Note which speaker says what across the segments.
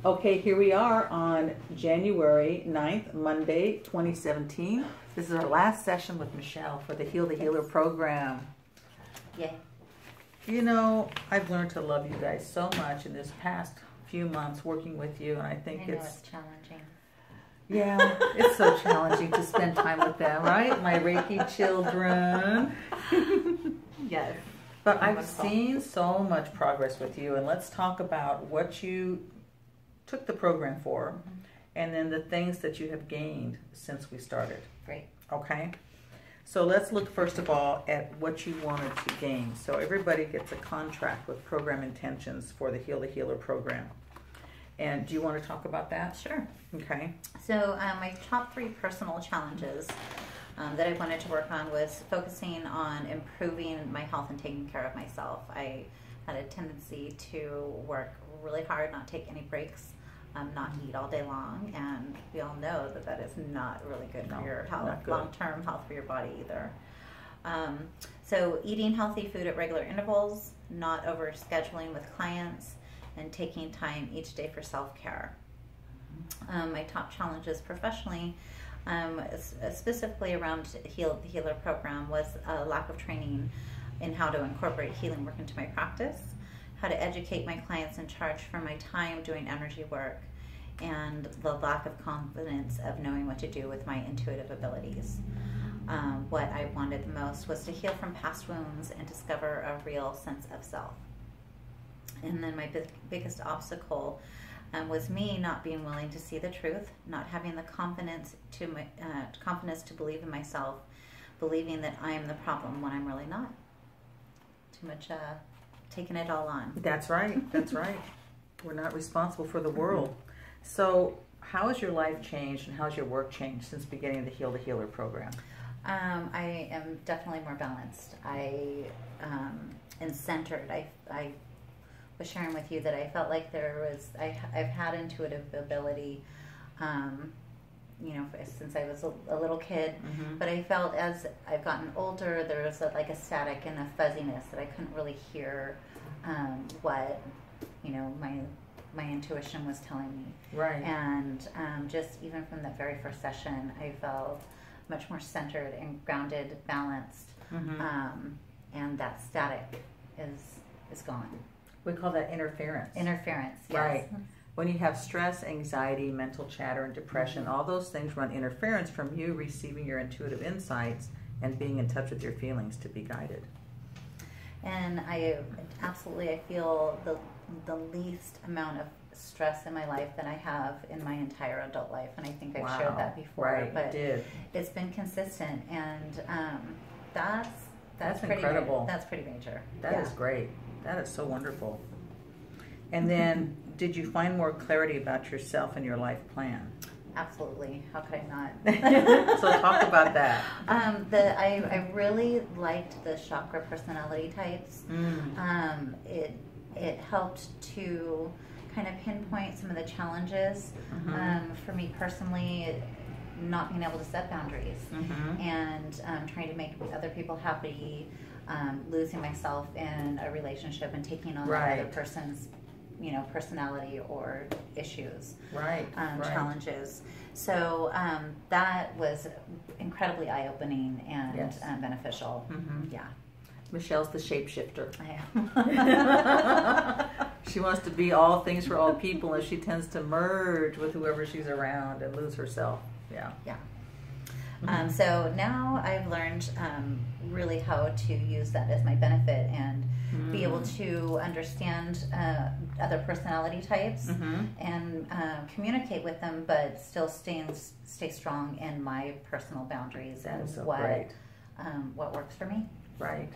Speaker 1: Okay, here we are on January 9th, Monday, 2017. This is our last session with Michelle for the Heal the Healer program.
Speaker 2: Yay.
Speaker 1: You know, I've learned to love you guys so much in this past few months working with you, and I think
Speaker 2: it's challenging.
Speaker 1: Yeah, it's so challenging to spend time with them, right? My Reiki children.
Speaker 2: Yes.
Speaker 1: But I've seen so much progress with you, and let's talk about what you took the program for, and then the things that you have gained since we started.
Speaker 2: Great.
Speaker 1: Okay? So let's look first of all at what you wanted to gain. So everybody gets a contract with program intentions for the Heal the Healer program. And do you want to talk about that?
Speaker 2: Sure.
Speaker 1: Okay.
Speaker 2: So my top 3 personal challenges that I wanted to work on was focusing on improving my health and taking care of myself. I had a tendency to work really hard, not take any breaks, not eat all day long, and we all know that that is not really good for your health, long-term health for your body either. So eating healthy food at regular intervals, not over-scheduling with clients, and taking time each day for self-care. My top challenges professionally, specifically around the Healer program, was a lack of training in how to incorporate healing work into my practice, how to educate my clients and charge for my time doing energy work, and the lack of confidence of knowing what to do with my intuitive abilities. What I wanted the most was to heal from past wounds and discover a real sense of self. And then my biggest obstacle was me not being willing to see the truth, not having the confidence to believe in myself, believing that I am the problem when I'm really not. Too much taking it all on.
Speaker 1: That's right. That's right. We're not responsible for the world. So how has your life changed and how's your work changed since beginning the Heal the Healer program?
Speaker 2: I am definitely more balanced. I am centered. I was sharing with you that I felt like I've had intuitive ability, since I was a little kid, but I felt as I've gotten older, there was like a static and a fuzziness that I couldn't really hear what, my intuition was telling me.
Speaker 1: Right.
Speaker 2: And just even from that very first session, I felt much more centered and grounded, balanced, and that static is gone.
Speaker 1: We call that interference.
Speaker 2: Interference, yes.
Speaker 1: Right. When you have stress, anxiety, mental chatter, and depression, all those things run interference from you receiving your intuitive insights and being in touch with your feelings to be guided.
Speaker 2: And I feel the least amount of stress in my life than I have in my entire adult life, and I think I've shared that before.
Speaker 1: Right,
Speaker 2: but
Speaker 1: you did.
Speaker 2: It's been consistent, and that's pretty
Speaker 1: incredible.
Speaker 2: That's pretty major.
Speaker 1: That is great. That is so wonderful. And then, did you find more clarity about yourself and your life plan?
Speaker 2: Absolutely. How could I not?
Speaker 1: So talk about that.
Speaker 2: I really liked the chakra personality types. It helped to kind of pinpoint some of the challenges for me personally, not being able to set boundaries and trying to make other people happy, losing myself in a relationship and taking on the other person's personality or issues, challenges. So that was incredibly eye-opening and beneficial. Yeah.
Speaker 1: Michelle's the shapeshifter.
Speaker 2: I am.
Speaker 1: She wants to be all things for all people, and she tends to merge with whoever she's around and lose herself. Yeah.
Speaker 2: Yeah. So now I've learned really how to use that as my benefit and be able to understand other personality types and communicate with them, but still stay strong in my personal boundaries and what works for me.
Speaker 1: Right.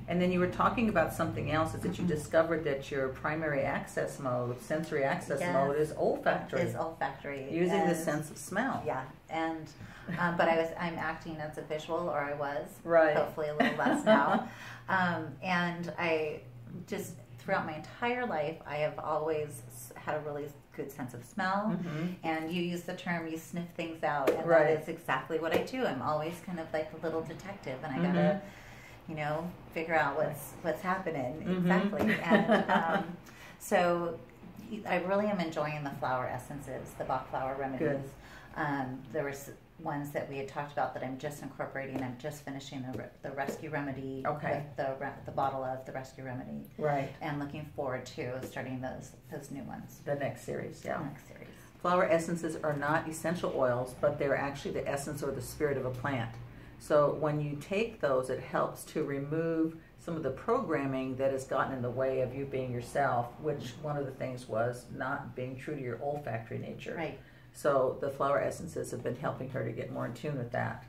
Speaker 1: And then you were talking about something else, is that you discovered that your primary access mode, sensory access mode, is olfactory.
Speaker 2: Is olfactory.
Speaker 1: Using the sense of smell.
Speaker 2: Yeah. And but I'm acting as a visual, or I was.
Speaker 1: Right.
Speaker 2: Hopefully a little less now. And I just, throughout my entire life, I have always had a really good sense of smell. And you use the term, you sniff things out, and that is exactly what I do. I'm always kind of like a little detective, and I gotta figure out what's happening exactly. And so I really am enjoying the flower essences, the Bach flower remedies.
Speaker 1: Good.
Speaker 2: There was ones that we had talked about that I'm just incorporating. I'm just finishing the rescue remedy
Speaker 1: Okay.
Speaker 2: with the bottle of the rescue remedy.
Speaker 1: Right.
Speaker 2: And looking forward to starting those new ones.
Speaker 1: The next series, yeah.
Speaker 2: The next series.
Speaker 1: Flower essences are not essential oils, but they're actually the essence or the spirit of a plant. So when you take those, it helps to remove some of the programming that has gotten in the way of you being yourself, which one of the things was not being true to your olfactory nature.
Speaker 2: Right.
Speaker 1: So the flower essences have been helping her to get more in tune with that,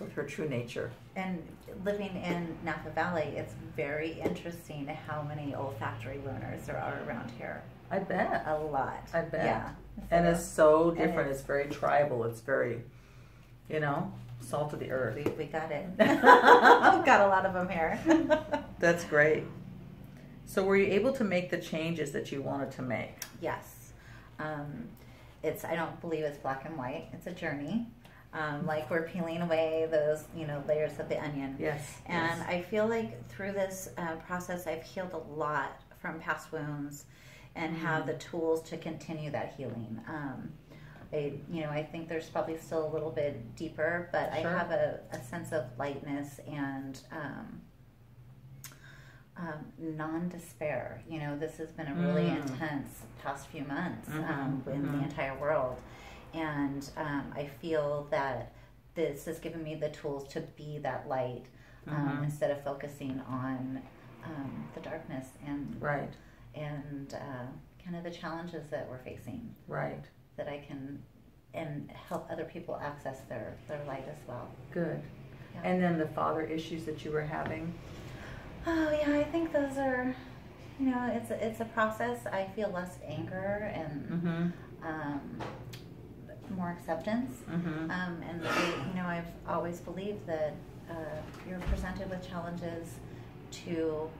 Speaker 1: with her true nature.
Speaker 2: And living in Napa Valley, it's very interesting how many olfactory learners there are around here.
Speaker 1: I bet.
Speaker 2: A lot.
Speaker 1: I bet.
Speaker 2: Yeah.
Speaker 1: And it's so different.
Speaker 2: it's
Speaker 1: It's very tribal. It's very, salt of the earth.
Speaker 2: We got it. I've got a lot of them here.
Speaker 1: That's great. So were you able to make the changes that you wanted to make?
Speaker 2: Yes. I don't believe it's black and white. It's a journey. Like we're peeling away those, layers of the onion.
Speaker 1: Yes.
Speaker 2: And
Speaker 1: yes.
Speaker 2: I feel like through this process, I've healed a lot from past wounds and have the tools to continue that healing. I think there's probably still a little bit deeper, but
Speaker 1: Sure.
Speaker 2: I have a sense of lightness and non-despair. This has been a really intense past few months in the entire world. And I feel that this has given me the tools to be that light instead of focusing on the darkness and
Speaker 1: Right.
Speaker 2: and kind of the challenges that we're facing.
Speaker 1: Right.
Speaker 2: That I can and help other people access their light as well.
Speaker 1: Good.
Speaker 2: Yeah.
Speaker 1: And then the father issues that you were having?
Speaker 2: Oh yeah, I think those are, it's a process. I feel less anger and more acceptance. And I've always believed that you're presented with challenges to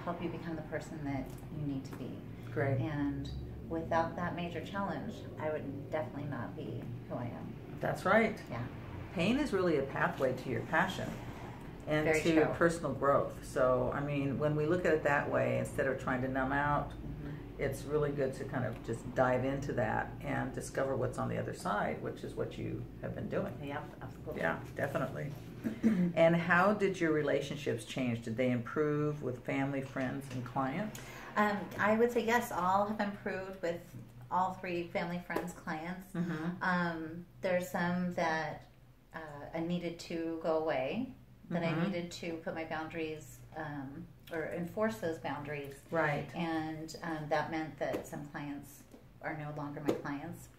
Speaker 2: help you become the person that you need to be.
Speaker 1: Great.
Speaker 2: And without that major challenge, I would definitely not be who I am.
Speaker 1: That's right.
Speaker 2: Yeah.
Speaker 1: Pain is really a pathway to your passion and
Speaker 2: Very
Speaker 1: to
Speaker 2: true.
Speaker 1: personal growth. So, when we look at it that way, instead of trying to numb out, it's really good to kind of just dive into that and discover what's on the other side, which is what you have been doing.
Speaker 2: Yep, absolutely.
Speaker 1: Yeah, definitely. And how did your relationships change? Did they improve with family, friends, and clients?
Speaker 2: I would say yes, all have improved with all three family, friends, clients. There's some that I needed to go away, that I needed to put my boundaries or enforce those boundaries.
Speaker 1: Right.
Speaker 2: And that meant that some clients are no longer my clients,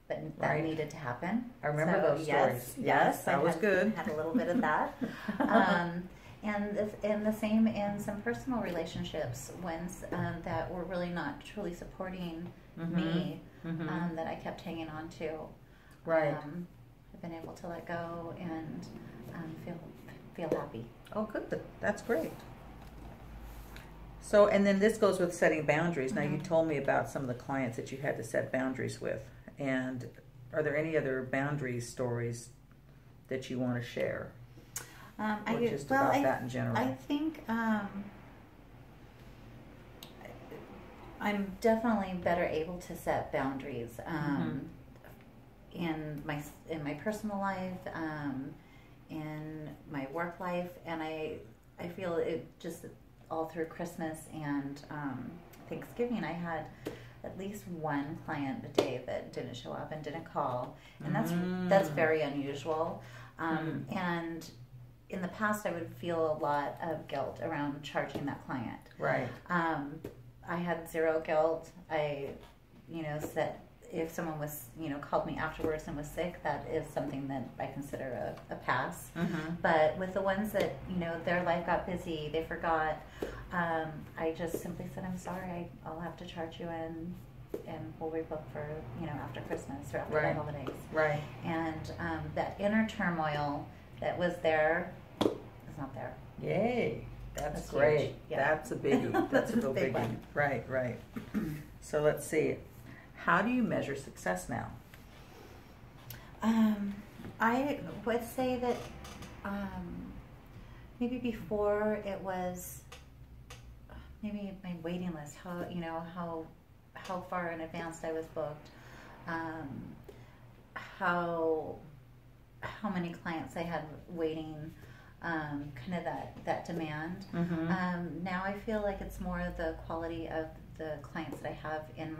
Speaker 2: but that
Speaker 1: Right.
Speaker 2: needed to happen.
Speaker 1: I remember those stories.
Speaker 2: Yes,
Speaker 1: that was good.
Speaker 2: Had a little bit of that. And the same in some personal relationships, ones that were really not truly supporting me, that I kept hanging on to.
Speaker 1: Right.
Speaker 2: I've been able to let go and feel happy.
Speaker 1: Oh, good. That's great. So, and then this goes with setting boundaries. Now, you told me about some of the clients that you had to set boundaries with. And are there any other boundary stories that you want to share? Or just about that in general?
Speaker 2: I think I'm definitely better able to set boundaries in my personal life, in my work life, and I feel it just all through Christmas and Thanksgiving. I had at least one client a day that didn't show up and didn't call, and that's very unusual. And in the past, I would feel a lot of guilt around charging that client.
Speaker 1: Right.
Speaker 2: I had zero guilt. I, said if someone was, called me afterwards and was sick, that is something that I consider a pass. But with the ones that, their life got busy, they forgot, I just simply said, I'm sorry, I'll have to charge you and we'll rebook for, after Christmas or after the holidays.
Speaker 1: Right.
Speaker 2: And that inner turmoil that was there is not there.
Speaker 1: Yay. That's great.
Speaker 2: Huge. Yeah.
Speaker 1: That's a biggie. That's a real
Speaker 2: Big
Speaker 1: biggie.
Speaker 2: one.
Speaker 1: Right. So let's see. How do you measure success now?
Speaker 2: I would say that maybe before it was maybe my waiting list. How how far in advance I was booked, how many clients I had waiting, kind of that demand. Now I feel like it's more the quality of the clients that I have in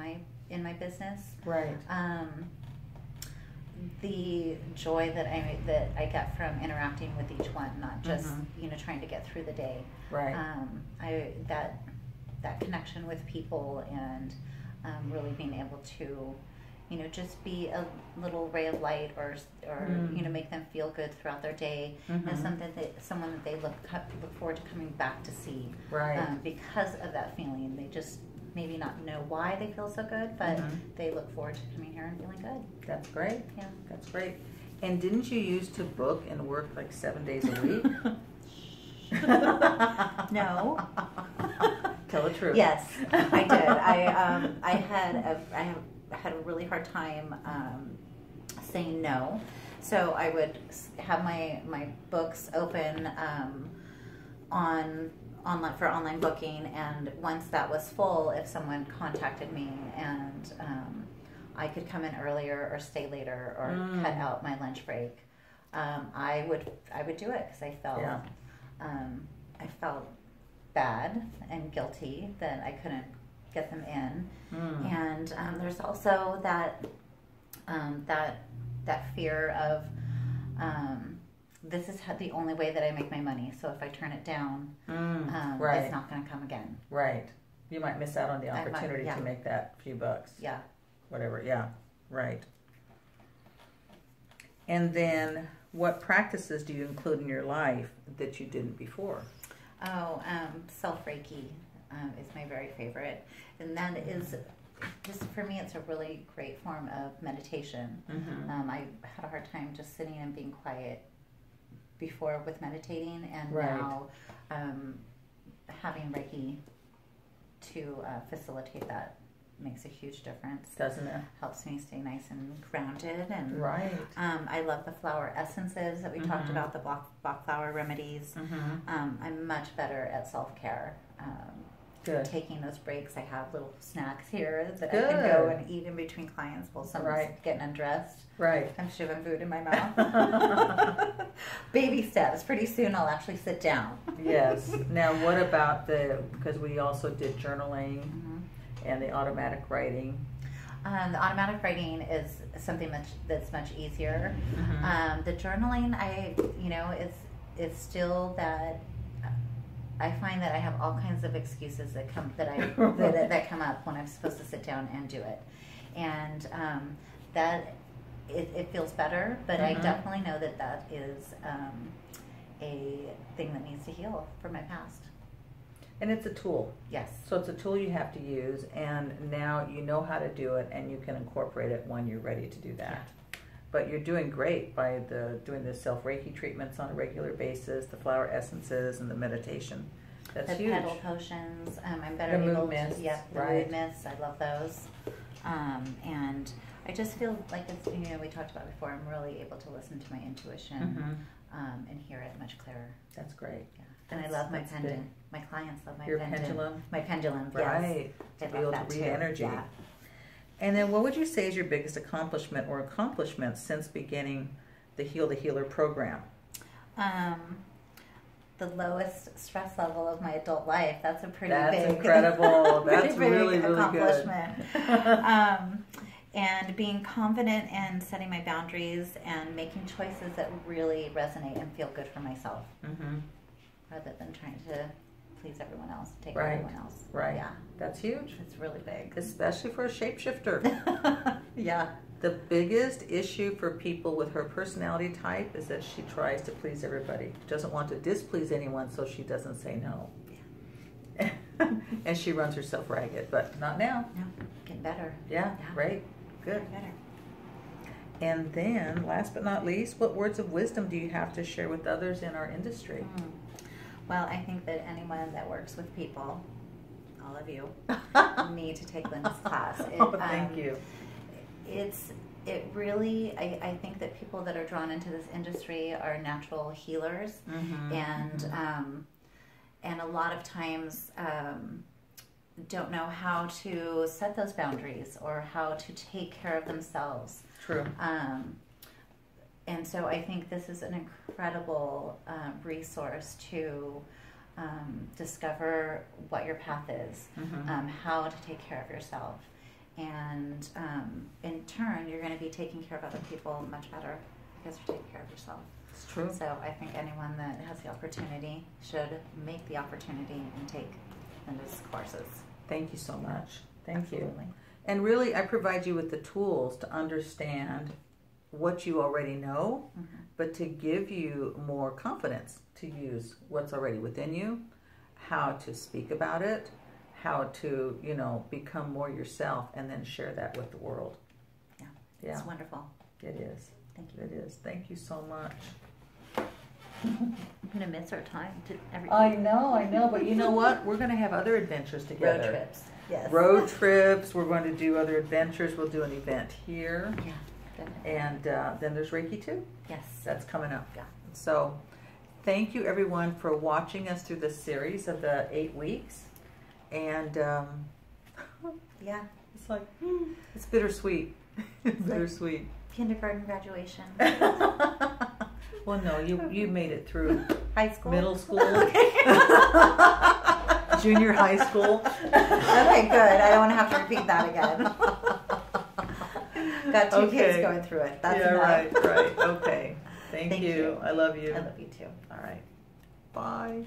Speaker 2: my business.
Speaker 1: Right.
Speaker 2: The joy that I get from interacting with each one, not just trying to get through the day.
Speaker 1: Right.
Speaker 2: That connection with people and really being able to just be a little ray of light or make them feel good throughout their day, and someone that they look forward to coming back to see.
Speaker 1: Right.
Speaker 2: Because of that feeling, they just maybe not know why they feel so good, but they look forward to coming here and feeling good.
Speaker 1: That's great.
Speaker 2: Yeah.
Speaker 1: That's great. And didn't you used to book and work like 7 days a week?
Speaker 2: No.
Speaker 1: Tell the truth.
Speaker 2: Yes, I did. I had a really hard time saying no. So I would have my books open for online booking, and once that was full, if someone contacted me and I could come in earlier or stay later or cut out my lunch break, I would do it because I felt bad and guilty that I couldn't get them in. And there's also that fear of this is the only way that I make my money. So if I turn it down,
Speaker 1: right.
Speaker 2: It's not going to come again.
Speaker 1: Right. You might miss out on the opportunity to make that few bucks.
Speaker 2: Yeah.
Speaker 1: Whatever. Yeah. Right. And then, what practices do you include in your life that you didn't before?
Speaker 2: Oh, self-Reiki is my very favorite. And that is, just for me, it's a really great form of meditation. I had a hard time just sitting and being quiet before with meditating, and now having Reiki to facilitate that makes a huge difference.
Speaker 1: Doesn't it?
Speaker 2: Helps me stay nice and grounded. And
Speaker 1: right.
Speaker 2: I love the flower essences that we talked about, the Bach flower remedies. I'm much better at self-care.
Speaker 1: Good.
Speaker 2: Taking those breaks, I have little snacks here that I can go and eat in between clients while someone's getting undressed.
Speaker 1: Right.
Speaker 2: I'm shoving food in my mouth. Baby steps. Pretty soon I'll actually sit down.
Speaker 1: Yes. Now what about because we also did journaling and the automatic writing.
Speaker 2: The automatic writing is something that's much easier. The journaling, it's still that I find that I have all kinds of excuses that come that come up when I'm supposed to sit down and do it, and that it feels better. But I definitely know that is a thing that needs to heal from my past.
Speaker 1: And it's a tool.
Speaker 2: Yes.
Speaker 1: So it's a tool you have to use, and now you know how to do it, and you can incorporate it when you're ready to do that. Yeah. But you're doing great by doing the self-Reiki treatments on a regular basis, the flower essences, and the meditation. That's huge.
Speaker 2: The petal potions. I'm better
Speaker 1: the
Speaker 2: able
Speaker 1: mood mists.
Speaker 2: Yeah, the mood mists. I love those. And I just feel like it's, we talked about before, I'm really able to listen to my intuition and hear it much clearer.
Speaker 1: That's great. Yeah.
Speaker 2: And I love my pendant. Good. My clients love my
Speaker 1: Your
Speaker 2: pendant.
Speaker 1: pendulum?
Speaker 2: My pendulum,
Speaker 1: right.
Speaker 2: Yes.
Speaker 1: To be able to read energy.
Speaker 2: Yeah.
Speaker 1: And then what would you say is your biggest accomplishment or accomplishments since beginning the Heal the Healer program?
Speaker 2: The lowest stress level of my adult life. That's a pretty
Speaker 1: That's
Speaker 2: big...
Speaker 1: incredible. That's
Speaker 2: pretty
Speaker 1: really, really
Speaker 2: accomplishment.
Speaker 1: Good.
Speaker 2: And being confident and setting my boundaries and making choices that really resonate and feel good for myself. Rather than trying to please everyone else, take everyone else.
Speaker 1: Right.
Speaker 2: Yeah.
Speaker 1: That's huge.
Speaker 2: It's really big.
Speaker 1: Especially for a shapeshifter.
Speaker 2: Yeah.
Speaker 1: The biggest issue for people with her personality type is that she tries to please everybody. She doesn't want to displease anyone, so she doesn't say no. Yeah. And she runs herself ragged, but not now.
Speaker 2: No, getting better.
Speaker 1: Yeah, great. Good.
Speaker 2: Getting better.
Speaker 1: And then, last but not least, what words of wisdom do you have to share with others in our industry?
Speaker 2: Well, I think that anyone that works with people, all of you, need to take Linda's class.
Speaker 1: Thank you.
Speaker 2: It really, I think that people that are drawn into this industry are natural healers, and a lot of times don't know how to set those boundaries or how to take care of themselves.
Speaker 1: True.
Speaker 2: And so I think this is an incredible resource to discover what your path is, how to take care of yourself. And in turn, you're going to be taking care of other people much better because you're taking care of yourself.
Speaker 1: It's true.
Speaker 2: So I think anyone that has the opportunity should make the opportunity and take those courses.
Speaker 1: Thank you so much. Thank
Speaker 2: Absolutely.
Speaker 1: you. And really, I provide you with the tools to understand what you already know, but to give you more confidence to use what's already within you, how to speak about it, how to, become more yourself, and then share that with the world.
Speaker 2: Yeah. It's wonderful.
Speaker 1: It is.
Speaker 2: Thank you.
Speaker 1: It is. Thank you so much.
Speaker 2: I'm going to miss our time to everything.
Speaker 1: I know, but you know what? We're going to have other adventures together.
Speaker 2: Road trips. Yes.
Speaker 1: Road trips. We're going to do other adventures. We'll do an event here.
Speaker 2: Yeah, definitely.
Speaker 1: And then there's Reiki too.
Speaker 2: Yes.
Speaker 1: That's coming up.
Speaker 2: Yeah.
Speaker 1: So thank you everyone for watching us through this series of the 8 weeks. And
Speaker 2: yeah,
Speaker 1: it's like, it's bittersweet. Bittersweet.
Speaker 2: Kindergarten graduation.
Speaker 1: Well, no, you made it through
Speaker 2: High school?
Speaker 1: middle school, junior high school.
Speaker 2: Okay, good. I don't want to have to repeat that again. Got two kids going through it. That's enough.
Speaker 1: Right. Okay. Thank you. I love you.
Speaker 2: I love you too.
Speaker 1: All right. Bye.